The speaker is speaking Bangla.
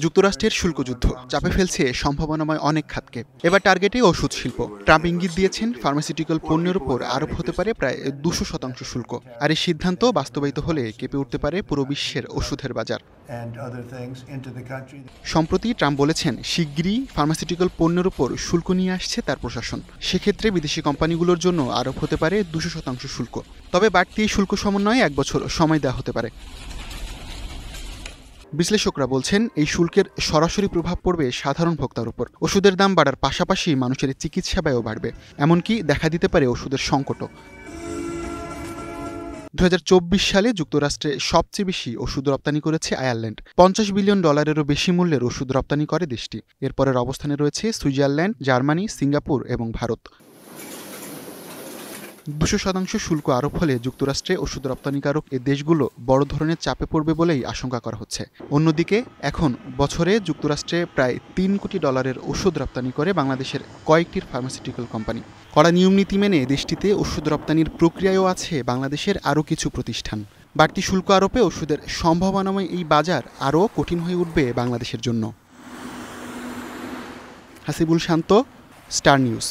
যুক্তরাষ্ট্রের শুল্কযুদ্ধ চাপে ফেলছে সম্ভাবনাময় অনেক খাতকে। এবার টার্গেটে ওষুধ শিল্প। ট্রাম্প ইঙ্গিত দিয়েছেন ফার্মাসিউটিক্যাল পণ্যের উপর আরোপ হতে পারে প্রায় 200% শুল্ক। আর এই সিদ্ধান্ত বাস্তবায়িত হলে কেঁপে উঠতে পারে পুরো বিশ্বের ওষুধের বাজার। সম্প্রতি ট্রাম্প বলেছেন শিগগিরই ফার্মাসিউটিক্যাল পণ্যের উপর শুল্ক নিয়ে আসছে তার প্রশাসন। সেক্ষেত্রে বিদেশি কোম্পানিগুলোর জন্য আরোপ হতে পারে 200% শুল্ক। তবে বাড়তি এই শুল্ক সমন্বয়ে 1 বছর সময় দেওয়া হতে পারে। বিশ্লেষকরা বলছেন এই শুল্কের সরাসরি প্রভাব পড়বে সাধারণ ভোক্তার উপর। ওষুধের দাম বাড়ার পাশাপাশি মানুষের চিকিৎসা ব্যয়ও বাড়বে, এমনকি দেখা দিতে পারে ওষুধের সংকটও। 2024 সালে যুক্তরাষ্ট্রে সবচেয়ে বেশি ওষুধ রপ্তানি করেছে আয়ারল্যান্ড। $50 বিলিয়ন বেশি মূল্যের ওষুধ রপ্তানি করে দেশটি। এরপরের অবস্থানে রয়েছে সুইজারল্যান্ড, জার্মানি, সিঙ্গাপুর এবং ভারত। 200% শুল্ক আরোপ হলে যুক্তরাষ্ট্রে ওষুধ রপ্তানিকারক এই দেশগুলো বড় ধরনের চাপে পড়বে বলেই আশঙ্কা করা হচ্ছে। অন্যদিকে এখন বছরে যুক্তরাষ্ট্রে প্রায় $3 কোটি ওষুধ রপ্তানি করে বাংলাদেশের কয়েকটি ফার্মাসিউটিক্যাল কোম্পানি। কড়া নিয়মনীতি মেনে দেশটিতে ওষুধ রপ্তানির প্রক্রিয়ায়ও আছে বাংলাদেশের আরও কিছু প্রতিষ্ঠান। বাড়তি শুল্ক আরোপে ওষুধের সম্ভাবনাময় এই বাজার আরও কঠিন হয়ে উঠবে বাংলাদেশের জন্য। হাসিবুল শান্ত, স্টার নিউজ।